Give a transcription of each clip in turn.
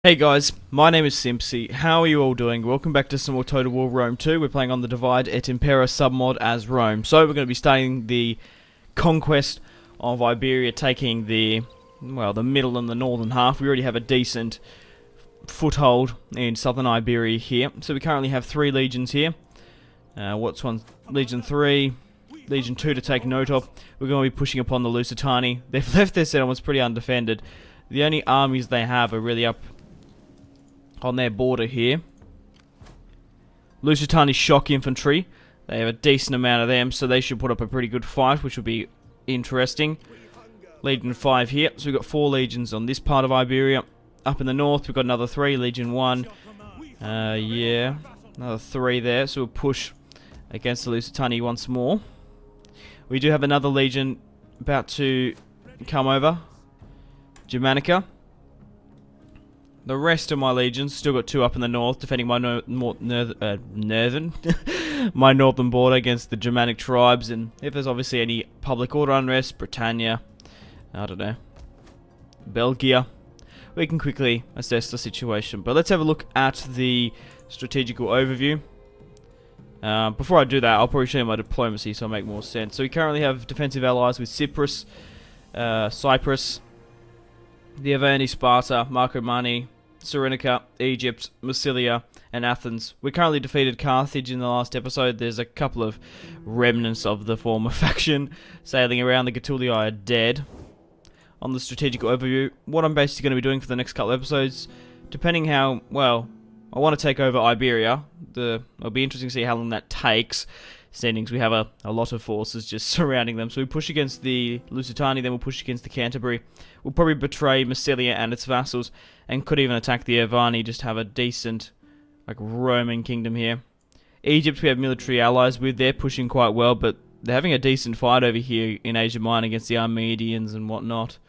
Hey guys, my name is Simpzy. How are you all doing? Welcome back to some more Total War Rome 2. We're playing on the Divide et Impera submod as Rome. So we're going to be starting the conquest of Iberia, taking the middle and the northern half. We already have a decent foothold in southern Iberia here. So we currently have 3 legions here. What's one? Legion 3, Legion 2 to take note of. We're going to be pushing upon the Lucani. They've left their settlements pretty undefended. The only armies they have are really up on their border here. Lucani shock infantry. They have a decent amount of them, so they should put up a pretty good fight, which will be interesting. Legion 5 here. So we've got 4 legions on this part of Iberia. Up in the north, we've got another 3. Legion 1. Yeah. Another 3 there. So we'll push against the Lucani once more. We do have another legion about to come over. Germanica. The rest of my legions, still got 2 up in the north, defending my my northern border against the Germanic tribes, and if there's obviously any public order unrest, Britannia, I don't know, Belgium, we can quickly assess the situation. But let's have a look at the strategical overview. Before I do that, I'll probably show you my diplomacy so it'll make more sense. So we currently have defensive allies with Cyprus, the Averni, Sparta, Marcomanni, Cyrenaica, Egypt, Massilia, and Athens. We currently defeated Carthage in the last episode. There's a couple of remnants of the former faction sailing around. The Gaetulii are dead. On the strategical overview, what I'm basically going to be doing for the next couple of episodes, depending how, well, I want to take over Iberia. It'll be interesting to see how long that takes. Standings, we have a lot of forces just surrounding them. So we push against the Lusitani, then we'll push against the Canterbury. We'll probably betray Massilia and its vassals, and could even attack the Averni, just have a decent, Roman kingdom here. Egypt, we have military allies with. They're pushing quite well, but they're having a decent fight over here in Asia Minor against the Armenians and whatnot.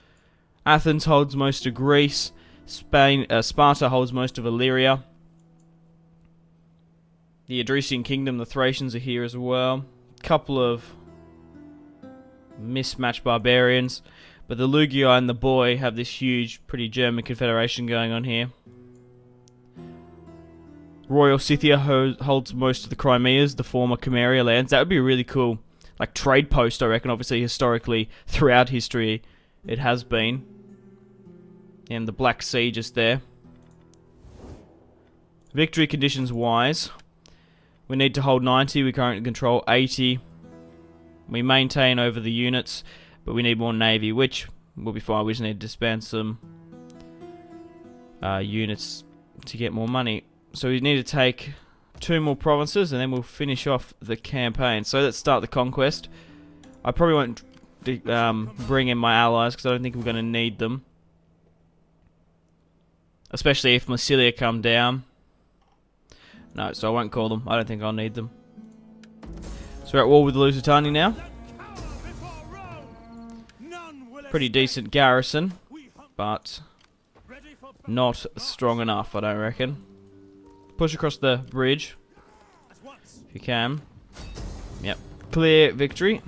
Athens holds most of Greece. Sparta holds most of Illyria. The Adresian Kingdom, the Thracians are here as well. Couple of mismatched barbarians. But the Lugii and the Boy have this huge, pretty German confederation going on here. Royal Scythia holds most of the Crimeas, the former Cameria lands. That would be a really cool, trade post, I reckon. Obviously, historically, throughout history, it has been. And the Black Sea just there. Victory conditions wise, we need to hold 90, we currently control 80. We maintain over the units, but we need more navy, which will be fine. We just need to disband some units to get more money. So we need to take 2 more provinces, and then we'll finish off the campaign. So let's start the conquest. I probably won't bring in my allies, because I don't think we're going to need them. Especially if Massilia come down. No, so I won't call them. I don't think I'll need them. So we're at war with the Lusitani now. Pretty decent garrison, but not strong enough, I don't reckon. Push across the bridge, if you can. Yep, clear victory.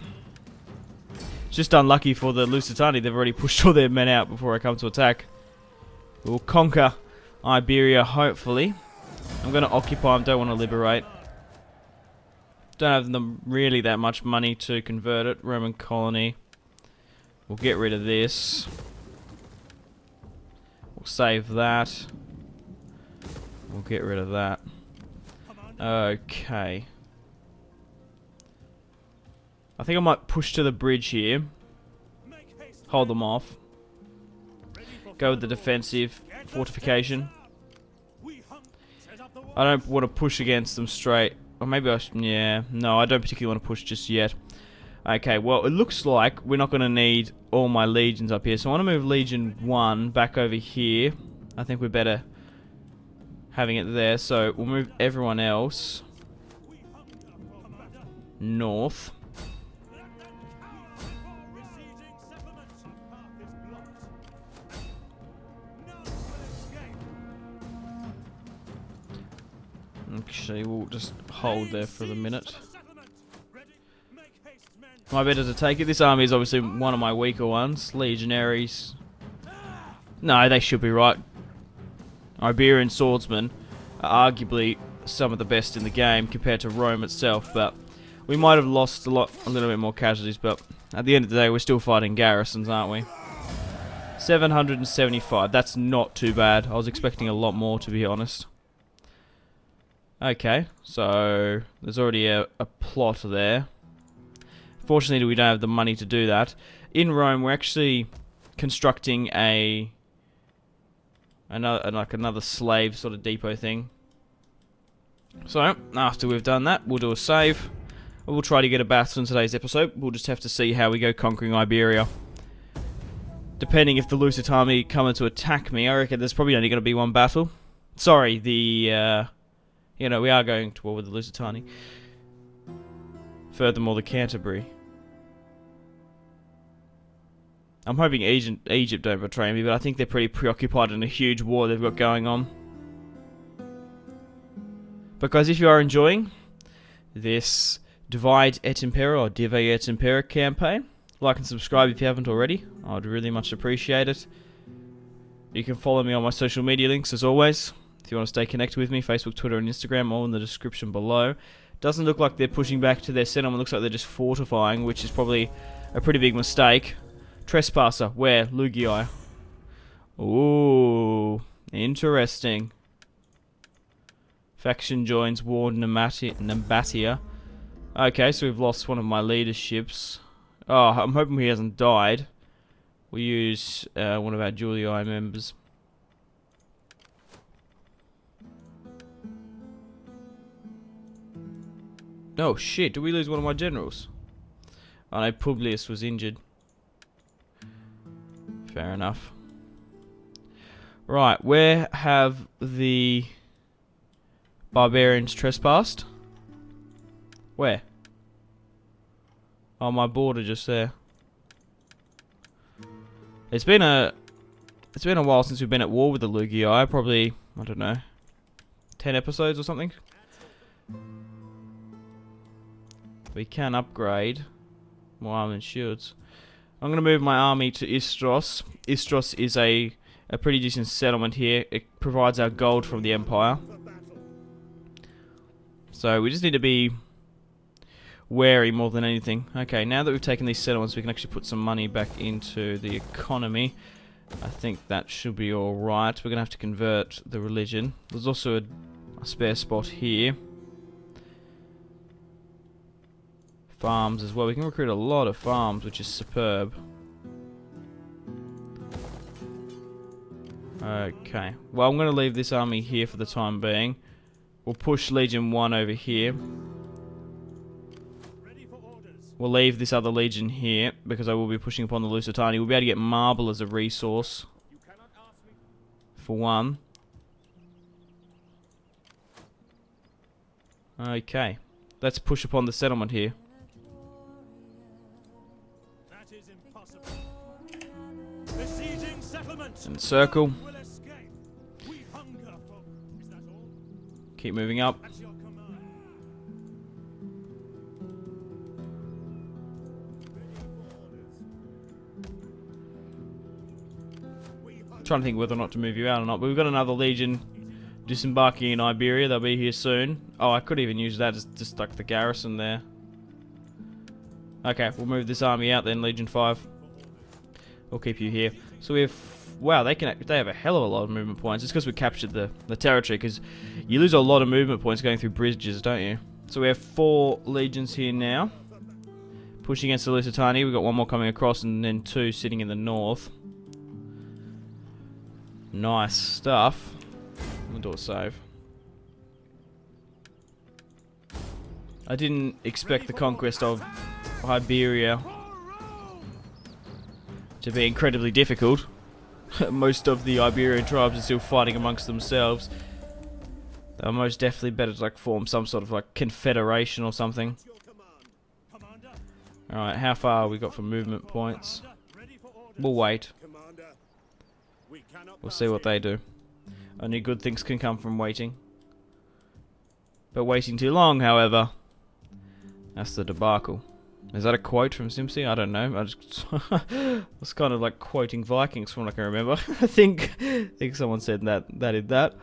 It's just unlucky for the Lusitani. They've already pushed all their men out before I come to attack. We'll conquer Iberia, hopefully. I'm going to occupy them, don't want to liberate. Don't have them really that much money to convert it. Roman colony. We'll get rid of this. We'll save that. We'll get rid of that. Okay. I think I might push to the bridge here. Hold them off. Go with the defensive fortification. I don't want to push against them straight. Or maybe I should... Yeah. No, I don't particularly want to push just yet. Okay, well, it looks like we're not going to need all my legions up here. So I want to move Legion 1 back over here. I think we're better having it there. So we'll move everyone else north. Actually, we'll just hold there for the minute. Am I better to take it? This army is obviously one of my weaker ones. Legionaries. No, they should be right. Iberian swordsmen are arguably some of the best in the game compared to Rome itself, but we might have lost a little bit more casualties, but at the end of the day, we're still fighting garrisons, aren't we? 775. That's not too bad. I was expecting a lot more, to be honest. Okay, so there's already a plot there. Fortunately, we don't have the money to do that. In Rome, we're actually constructing another slave sort of depot thing. So after we've done that, we'll do a save. We'll try to get a battle in today's episode. We'll just have to see how we go conquering Iberia. Depending if the Lusitani come in to attack me, I reckon there's probably only going to be one battle. Sorry, we are going to war with the Lusitani. Furthermore, the Canterbury. I'm hoping Egypt don't betray me, but I think they're pretty preoccupied in a huge war they've got going on. But guys, if you are enjoying this Divide et Impera or DEI et Impera campaign, like and subscribe if you haven't already. I would really much appreciate it. You can follow me on my social media links as always. If you want to stay connected with me, Facebook, Twitter and Instagram, all in the description below. Doesn't look like they're pushing back to their settlement. Looks like they're just fortifying, which is probably a pretty big mistake. Trespasser, where? Lugii. Ooh, interesting. Faction joins War Nabatea. Okay, so we've lost one of my leaderships. Oh, I'm hoping he hasn't died. We use one of our Julii members. Oh shit, did we lose one of my generals? Oh no, Publius was injured. Fair enough. Right, where have the barbarians trespassed? Where? Oh, my border just there. It's been a while since we've been at war with the Lugii. Probably, I don't know, 10 episodes or something. We can upgrade more armor and shields. I'm going to move my army to Istros. Istros is a pretty decent settlement here. It provides our gold from the Empire. So we just need to be wary more than anything. Okay, now that we've taken these settlements, we can actually put some money back into the economy. I think that should be alright. We're going to have to convert the religion. There's also a spare spot here. Farms as well. We can recruit a lot of farms, which is superb. Okay. Well, I'm going to leave this army here for the time being. We'll push Legion 1 over here. We'll leave this other legion here, because I will be pushing upon the Lusitani. We'll be able to get marble as a resource. For one. Okay. Let's push upon the settlement here. Encircle. Keep moving up. Trying to think whether or not to move you out or not, but we've got another legion disembarking in Iberia. They'll be here soon. Oh, I could even use that as just like the garrison there. Okay, we'll move this army out then, Legion 5. We'll keep you here. So we have, wow, they have a hell of a lot of movement points. It's because we captured the territory, because you lose a lot of movement points going through bridges, don't you? So we have 4 legions here now. Pushing against the Lusitani. We've got one more coming across and then 2 sitting in the north. Nice stuff. I'm gonna do a save. I didn't expect the conquest of Iberia to be incredibly difficult. Most of the Iberian tribes are still fighting amongst themselves. They're most definitely better to like form some sort of like confederation or something. Alright, how far we got for movement points? We'll wait. We'll see what they do. Only good things can come from waiting. But waiting too long, however, that's the debacle. Is that a quote from Simpzy? I don't know. I just was kind of like quoting Vikings from what I can remember. I think someone said that.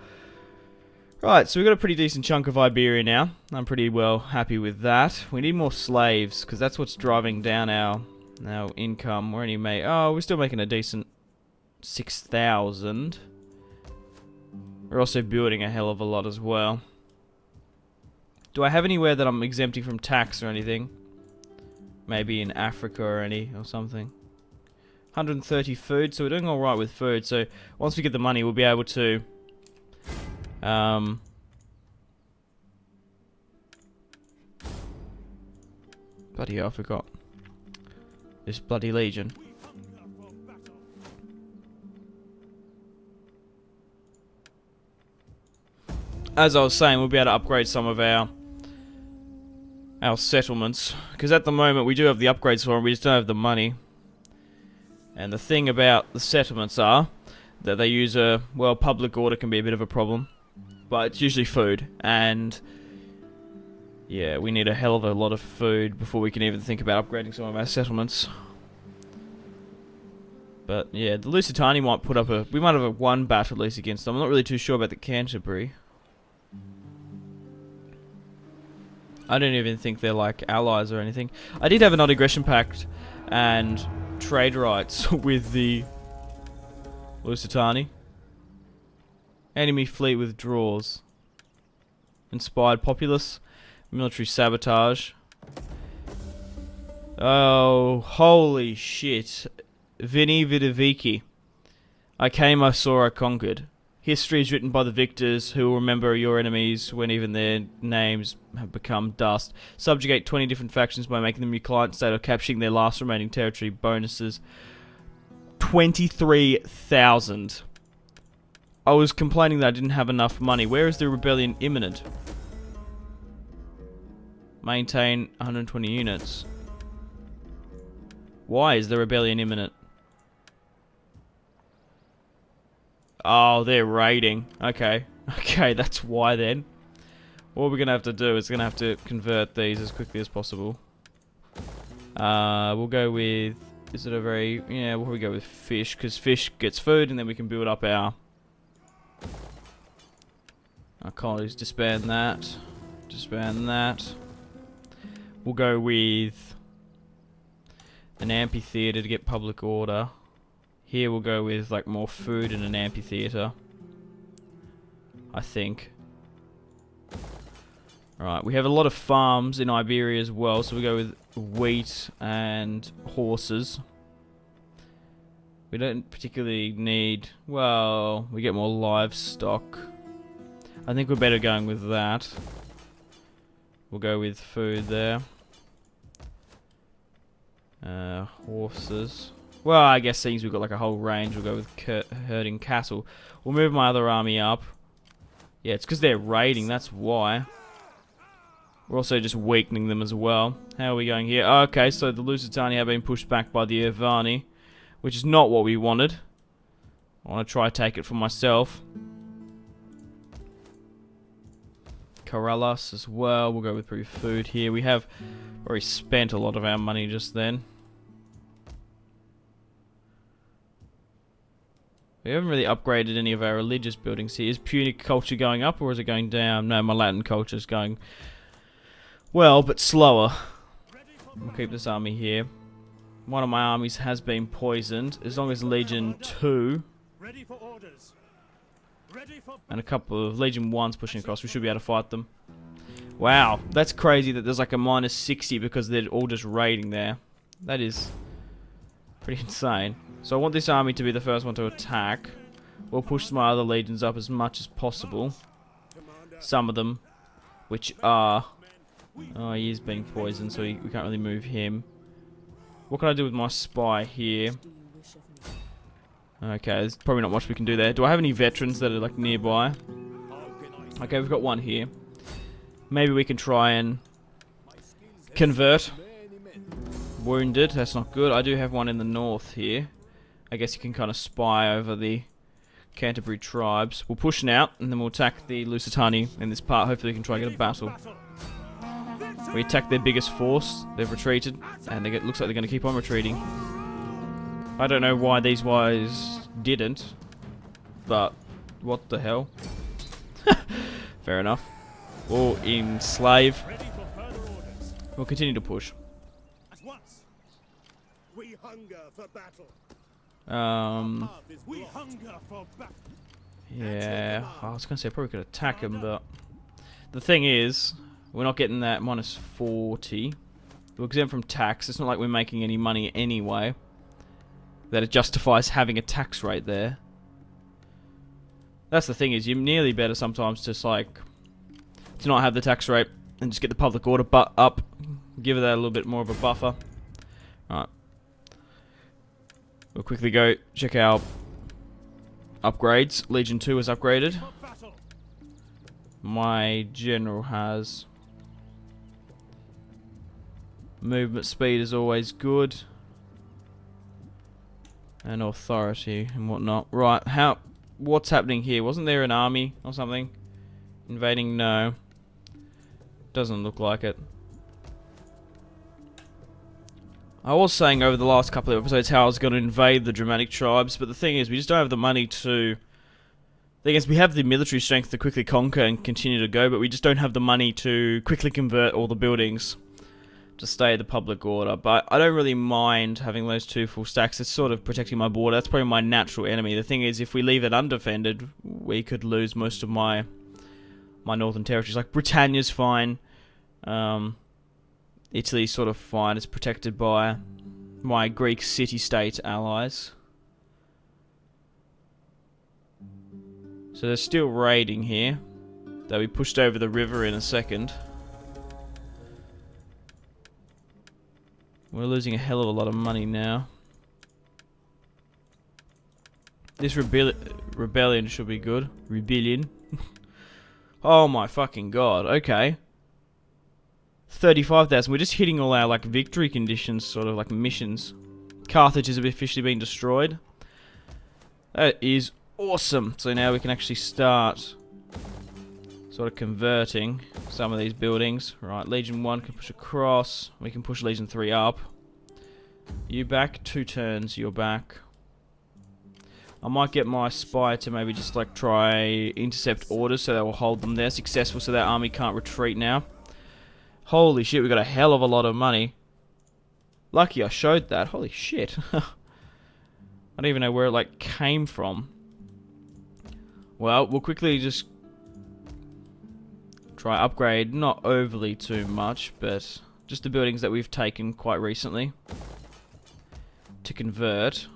Right, so we've got a pretty decent chunk of Iberia now. I'm pretty well happy with that. We need more slaves, because that's what's driving down our income. We're we're still making a decent 6,000. We're also building a hell of a lot as well. Do I have anywhere that I'm exempting from tax or anything? Maybe in Africa or something. 130 food, so we're doing alright with food. So once we get the money, we'll be able to bloody hell, I forgot. This bloody legion. As I was saying, we'll be able to upgrade some of our settlements, because at the moment we do have the upgrades for them, we just don't have the money. And the thing about the settlements are that they use public order can be a bit of a problem, but it's usually food, and yeah, we need a hell of a lot of food before we can even think about upgrading some of our settlements. But yeah, the Lusitani might put up we might have a 1 battle at least against them. I'm not really too sure about the Canterbury. I don't even think they're like allies or anything. I did have a non-aggression pact and trade rights with the Lusitani. Enemy fleet withdraws. Inspired populace. Military sabotage. Oh, holy shit. Vini Vidivici. I came, I saw, I conquered. History is written by the victors, who will remember your enemies when even their names have become dust. Subjugate 20 different factions by making them your client state or capturing their last remaining territory. Bonuses. 23,000. I was complaining that I didn't have enough money. Where is the rebellion imminent? Maintain 120 units. Why is the rebellion imminent? Oh, they're raiding. Okay. Okay, that's why then. What we're going to have to do is going to have to convert these as quickly as possible. We'll go with... Is it a very... Yeah, we'll probably go with fish, because fish gets food, and then we can build up our colonies. Disband that. Disband that. We'll go with an amphitheater to get public order. Here we'll go with like more food and an amphitheater, I think. Right, we have a lot of farms in Iberia as well, so we go with wheat and horses. We don't particularly need... Well, we get more livestock. I think we're better going with that. We'll go with food there. Horses. Well, I guess since we've got like a whole range, we'll go with herding cattle. We'll move my other army up. Yeah, it's because they're raiding, that's why. We're also just weakening them as well. How are we going here? Okay, so the Lusitani have been pushed back by the Irvani, which is not what we wanted. I want to try to take it for myself. Corellas as well. We'll go with pretty food here. We have already spent a lot of our money just then. We haven't really upgraded any of our religious buildings here. Is Punic culture going up or is it going down? No, my Latin culture is going well, but slower. We'll keep this army here. One of my armies has been poisoned. As long as Legion 2 and a couple of Legion 1's pushing across, we should be able to fight them. Wow, that's crazy that there's like a minus 60 because they're all just raiding there. That is pretty insane. So I want this army to be the first one to attack. We'll push my other legions up as much as possible. Some of them, which are... Oh, he is being poisoned, so we can't really move him. What can I do with my spy here? Okay, there's probably not much we can do there. Do I have any veterans that are like nearby? Okay, we've got one here. Maybe we can try and convert. Wounded, that's not good. I do have one in the north here. I guess you can kind of spy over the Canterbury tribes. We'll push now, and then we'll attack the Lusitani in this part. Hopefully we can try and get a battle. We attacked their biggest force. They've retreated, and it looks like they're going to keep on retreating. I don't know why these guys didn't, but what the hell? Fair enough. We'll enslave. We'll continue to push. We hunger for battle. Yeah, I was going to say I probably could attack him, but the thing is, we're not getting that minus 40. We're exempt from tax. It's not like we're making any money anyway, that it justifies having a tax rate there. That's the thing, is you're nearly better sometimes just like to not have the tax rate and just get the public order up, give it that a little bit more of a buffer. Alright. We'll quickly go check our upgrades. Legion 2 is upgraded. My general has movement speed is always good. And authority and whatnot. Right, what's happening here? Wasn't there an army or something invading? No. Doesn't look like it. I was saying over the last couple of episodes how I was going to invade the Dramatic tribes, but the thing is, we just don't have the money to... The thing is, we have the military strength to quickly conquer and continue to go, but we just don't have the money to quickly convert all the buildings to stay the public order. But I don't really mind having those 2 full stacks. It's sort of protecting my border. That's probably my natural enemy. The thing is, if we leave it undefended, we could lose most of my northern territories. Like, Britannia's fine. Italy's sort of fine. It's protected by my Greek city-state allies. So they're still raiding here. They'll be pushed over the river in a second. We're losing a hell of a lot of money now. This rebellion should be good. Rebellion. Oh my fucking god. Okay. 35,000. We're just hitting all our like victory conditions, sort of like missions. Carthage has officially been destroyed. That is awesome. So now we can actually start sort of converting some of these buildings. Right, Legion 1 can push across. We can push Legion 3 up. You back. 2 turns, you're back. I might get my spy to maybe just like try intercept orders so that will hold them there. Successful, so that army can't retreat now. Holy shit, we got a hell of a lot of money. Lucky I showed that. Holy shit. I don't even know where it like came from. Well, we'll quickly just try upgrade, not overly too much, but just the buildings that we've taken quite recently to convert.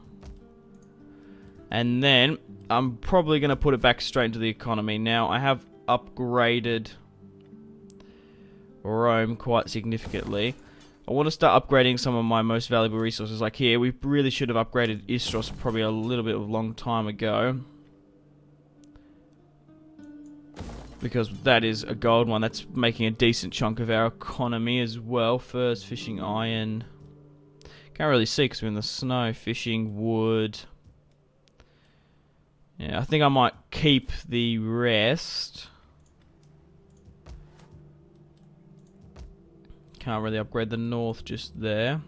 And then I'm probably going to put it back straight into the economy. Now, I have upgraded Rome quite significantly. I want to start upgrading some of my most valuable resources. Like here, we really should have upgraded Istros probably a little bit of a long time ago, because that is a gold one. That's making a decent chunk of our economy as well. Furs, fishing, iron. Can't really see because we're in the snow. Fishing, wood. Yeah, I think I might keep the rest. Can't really upgrade the north just there.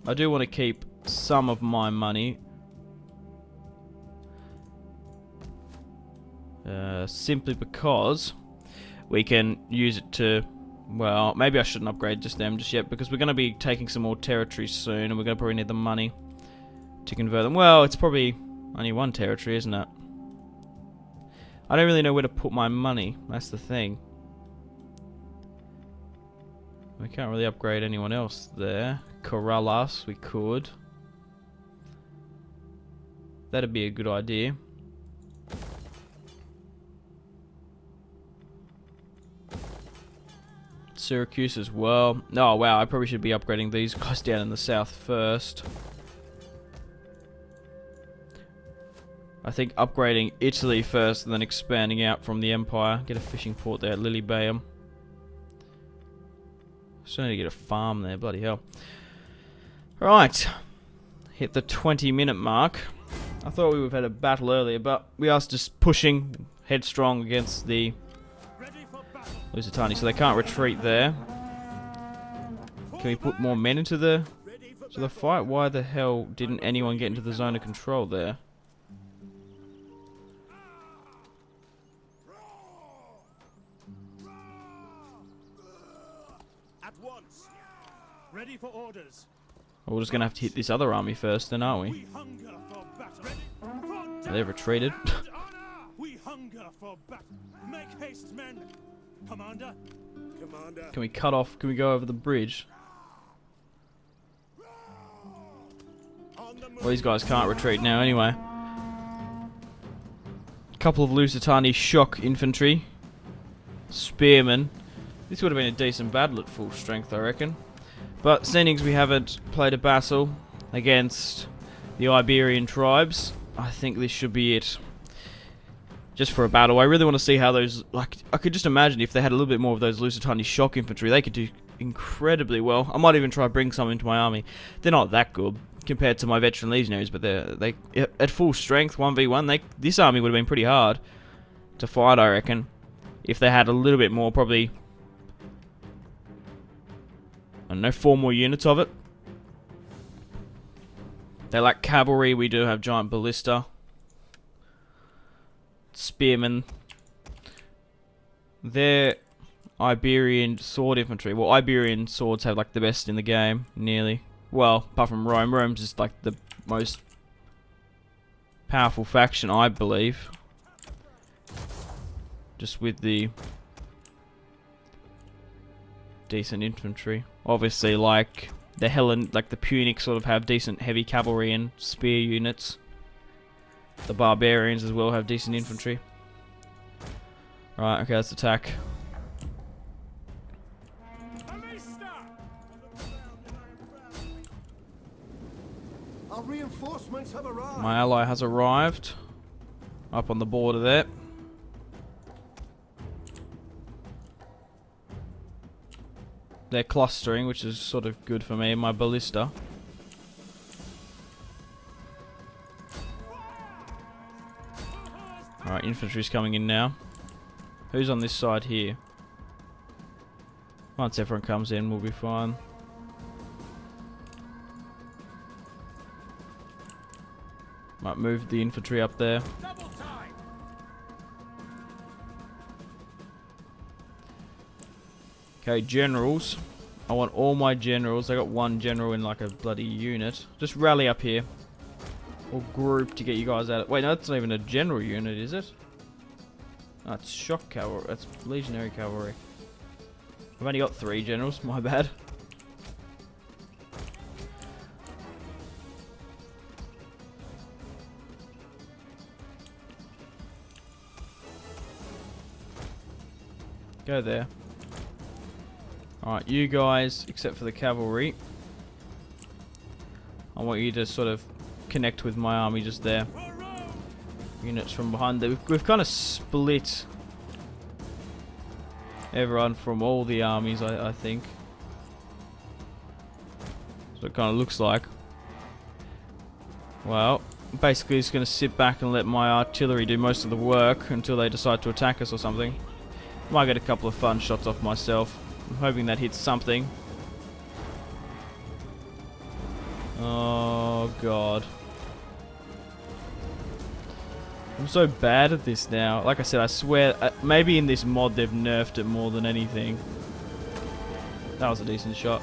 I do want to keep some of my money. Simply because we can use it to... Well, maybe I shouldn't upgrade just them just yet, because we're going to be taking some more territories soon, and we're going to probably need the money to convert them. Well, it's probably only one territory, isn't it? I don't really know where to put my money. That's the thing. We can't really upgrade anyone else there. Corrales, we could. That'd be a good idea. Syracuse as well. Oh wow, I probably should be upgrading these guys down in the south first. I think upgrading Italy first and then expanding out from the Empire. Get a fishing port there at Lilybaeum. Still need to get a farm there, bloody hell. Right. Hit the 20-minute mark. I thought we would have had a battle earlier, but we are just pushing. headstrong against the Ready for battle. Lusitani, so they can't retreat there. Can we put more men into the Ready for the fight? Why the hell didn't anyone get into the zone of control there? at once. Ready for orders. Well, we're just gonna have to hit this other army first, then, aren't we? We hunger for battle. Ready for They've retreated. honor. We hunger for battle. Make haste, men. Commander. Commander. Can we cut off? Can we go over the bridge? On the move. Well, these guys can't retreat now anyway. Couple of Lusitani shock infantry. Spearmen. This would have been a decent battle at full strength, I reckon. But seeing as we haven't played a battle against the Iberian tribes, I think this should be it. Just for a battle. I really want to see how those... Like, I could just imagine if they had a little bit more of those Lusitani shock infantry, they could do incredibly well. I might even try to bring some into my army. They're not that good compared to my veteran legionaries, but they at full strength 1v1. This army would have been pretty hard to fight, I reckon, if they had a little bit more. Probably, I don't know, 4 more units of it. They lack cavalry. We do have giant ballista, spearmen. They're Iberian sword infantry. Well, Iberian swords have like the best in the game, nearly. Well, apart from Rome. Rome's just like the most powerful faction, I believe. Just with the decent infantry. Obviously, like the the Punic sort of have decent heavy cavalry and spear units. The barbarians as well have decent infantry. Right, okay, let's attack. Our reinforcements have arrived. My ally has arrived. Up on the border there. They're clustering, which is sort of good for me. My ballista. Alright, infantry's coming in now. Who's on this side here? Once everyone comes in, we'll be fine. Might move the infantry up there. Okay, generals. I want all my generals. I got one general in like a bloody unit. Just rally up here. Or group to get you guys out. Wait, no, that's not even a general unit, is it? No, it's shock cavalry. That's legionary cavalry. I've only got 3 generals. My bad. Go there. Alright, you guys, except for the cavalry, I want you to sort of connect with my army just there. Units from behind there. We've kind of split everyone from all the armies, I think. So it kind of looks like. Well, basically just going to sit back and let my artillery do most of the work until they decide to attack us or something. Might get a couple of fun shots off myself. I'm hoping that hits something. Oh god. I'm so bad at this now. Like I said, I swear, maybe in this mod they've nerfed it more than anything. That was a decent shot.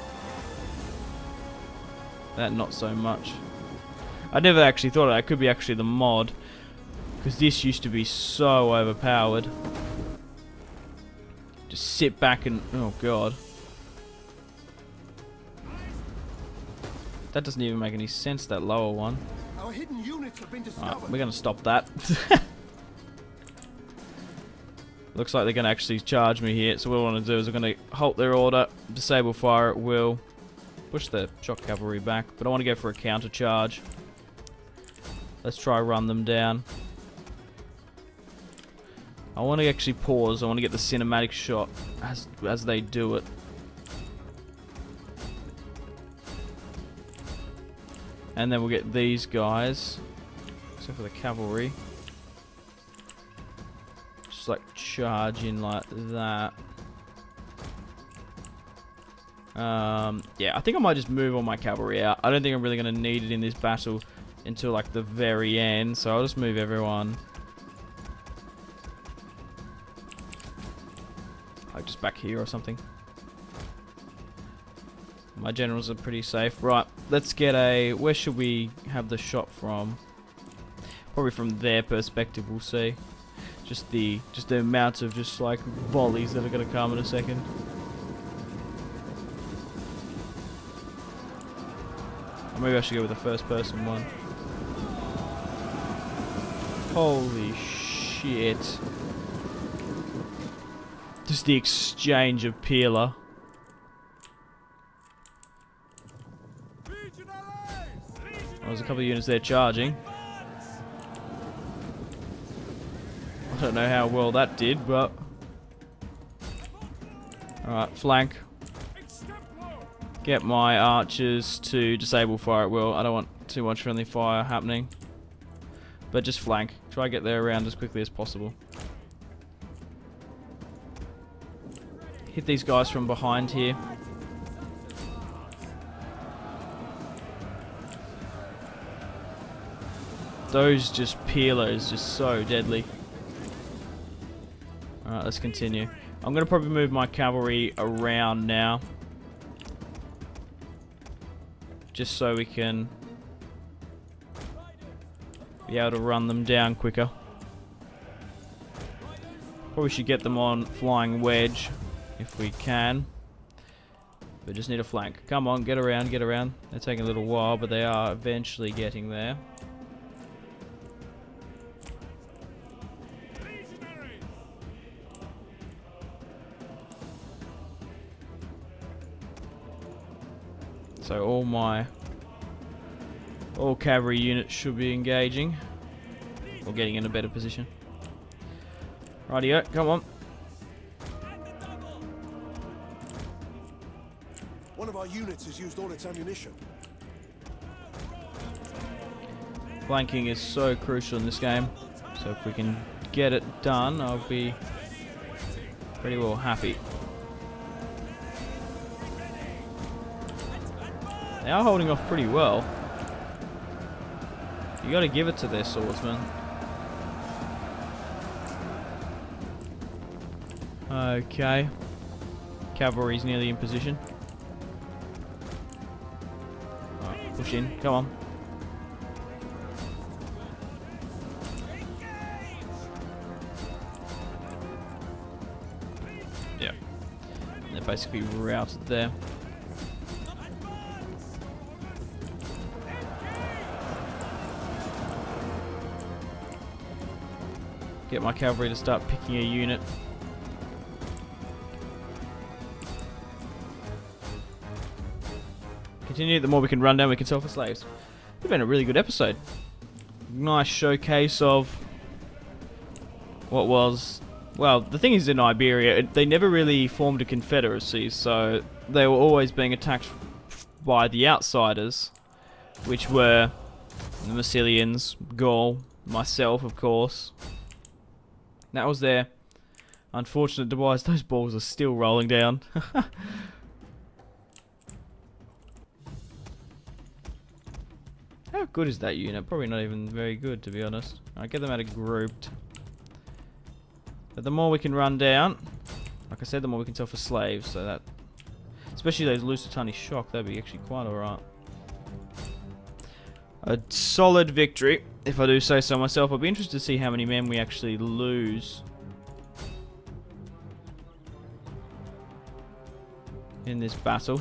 That not so much. I never actually thought that could be actually the mod, because this used to be so overpowered. Just sit back and... oh god. That doesn't even make any sense, that lower one. Our hidden units have been discovered. Right, we're gonna stop that. Looks like they're gonna actually charge me here, so what I want to do is I'm gonna halt their order, disable fire at will, push the shock cavalry back, but I want to go for a counter charge. Let's try run them down. I want to actually pause. I want to get the cinematic shot as they do it. And then we'll get these guys, except for the cavalry. Just like charge in like that. Yeah, I think I might just move all my cavalry out. I don't think I'm really going to need it in this battle until like the very end, so I'll just move everyone like just back here or something. My generals are pretty safe. Right, let's get a... Where should we have the shot from? Probably from their perspective, we'll see. Just the amount of just like volleys that are going to come in a second. Or maybe I should go with the first person one. Holy shit. Just the exchange of Peeler. There's a couple of units there charging. I don't know how well that did, but... Alright, flank. Get my archers to disable fire at will. I don't want too much friendly fire happening. But just flank. Try to get there around as quickly as possible. Hit these guys from behind here. Those just peelers just so deadly. Alright, let's continue. I'm going to probably move my cavalry around now. Just so we can be able to run them down quicker. Probably should get them on flying wedge if we can. But just need a flank. Come on, get around, get around. They're taking a little while, but they are eventually getting there. So all cavalry units should be engaging or getting in a better position. Rightio, come on. One of our units has used all its ammunition. Flanking is so crucial in this game. So if we can get it done, I'll be pretty well happy. They are holding off pretty well. You gotta give it to their swordsmen. Okay. Cavalry's nearly in position. Right, push in, come on. Yeah. They're basically routed there. Get my cavalry to start picking a unit. Continue, the more we can run down, we can sell for slaves. It's been a really good episode. Nice showcase of what was... Well, the thing is in Iberia, they never really formed a confederacy, so they were always being attacked by the outsiders, which were the Massilians, Gaul, myself, of course. That was their unfortunate demise. Those balls are still rolling down. How good is that unit? Probably not even very good, to be honest. Alright, get them out of grouped. But the more we can run down, like I said, the more we can sell for slaves. So that, especially those Lusitani shock, that'd be actually quite alright. A solid victory, if I do say so myself. I'll be interested to see how many men we actually lose in this battle.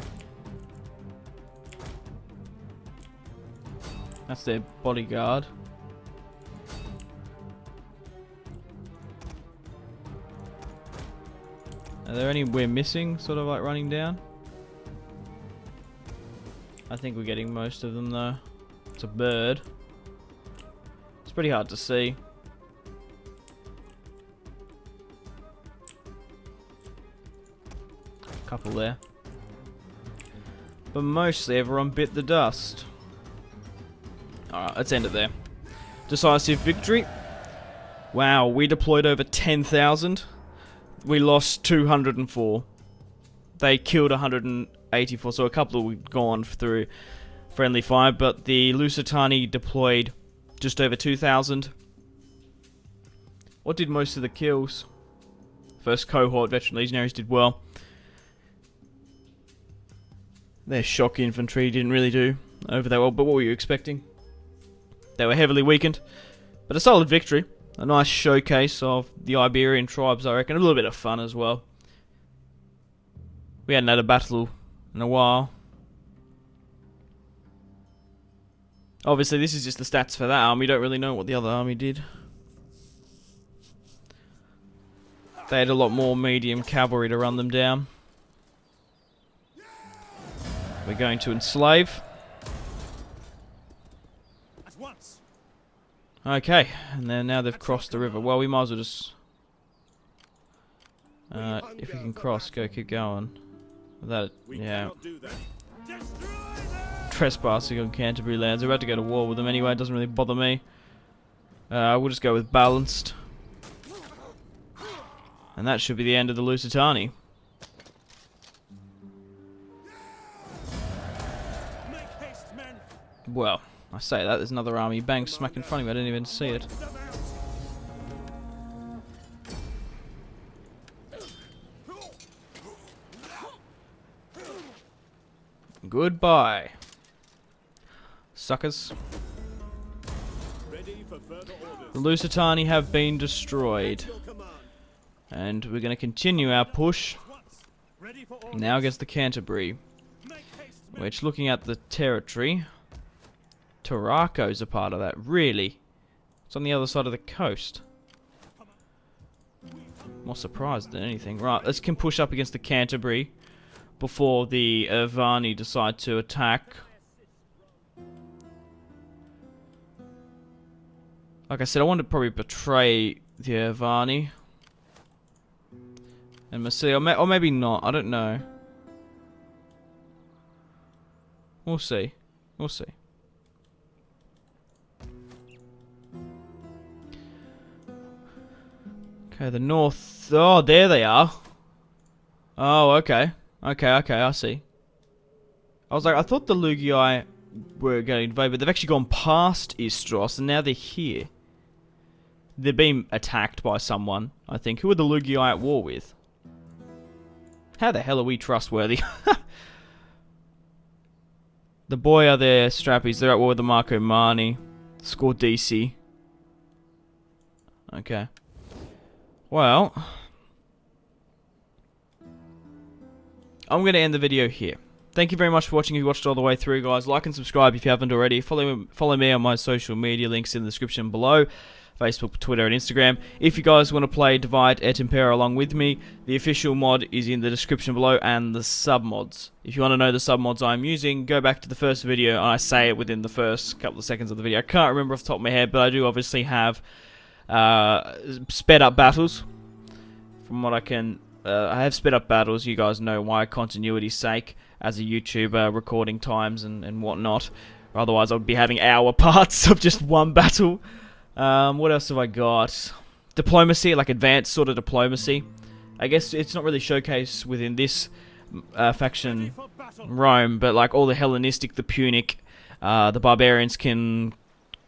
That's their bodyguard. Are there any we're missing, sort of like running down? I think we're getting most of them though. It's a bird. It's pretty hard to see. Couple there. But mostly everyone bit the dust. Alright, let's end it there. Decisive victory. Wow, we deployed over 10,000. We lost 204. They killed 184, so a couple were gone through friendly fire, but the Lusitani deployed just over 2,000. What did most of the kills? First cohort, veteran legionaries did well. Their shock infantry didn't really do over that well, but what were you expecting? They were heavily weakened, but a solid victory. A nice showcase of the Iberian tribes, I reckon. A little bit of fun as well. We hadn't had a battle in a while. Obviously, this is just the stats for that army. Don't really know what the other army did. They had a lot more medium cavalry to run them down. We're going to enslave. At once. Okay, and then now they've crossed the river. Well, we might as well just... if we can cross, keep going. That, yeah. Trespassing on Canterbury lands. We're about to go to war with them anyway. It doesn't really bother me. We'll just go with balanced. And that should be the end of the Lusitani. Well, I say that, there's another army bang smack in front of me, I didn't even see it. Goodbye, suckers. The Lusitani have been destroyed. And we're going to continue our push now against the Canterbury, which, looking at the territory, Tarako's a part of that. Really? It's on the other side of the coast. More surprised than anything. Right, let's can push up against the Canterbury before the Irvani decide to attack. Like I said, I want to probably betray the Irvani and Massilia, or maybe not. I don't know. We'll see. We'll see. Okay, the north. Oh, there they are. Oh, okay. Okay, I see. I was like, I thought the Lugii were going to invade, but they've actually gone past Istros, and now they're here. They're being attacked by someone, I think. Who are the Lugii at war with? How the hell are we trustworthy? The boy are their strappies. They're at war with the Marco Mani. Score DC. Okay. Well, I'm going to end the video here. Thank you very much for watching. If you watched all the way through, guys, like and subscribe if you haven't already. Follow me on my social media links in the description below. Facebook, Twitter, and Instagram. If you guys want to play Divide et Impera along with me, the official mod is in the description below, and the submods. If you want to know the submods I'm using, go back to the first video, and I say it within the first couple of seconds of the video. I can't remember off the top of my head, but I do obviously have sped up battles. From what I can, I have sped up battles. You guys know why, continuity's sake, as a YouTuber, recording times and whatnot. Otherwise, I would be having hour parts of just one battle. What else have I got? Diplomacy, like advanced sort of diplomacy. I guess it's not really showcased within this faction Rome, but like all the Hellenistic, the Punic, the barbarians can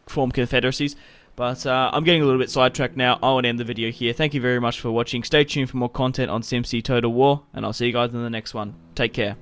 form confederacies. But I'm getting a little bit sidetracked now. I want to end the video here. Thank you very much for watching. Stay tuned for more content on Simpzy Total War, and I'll see you guys in the next one. Take care.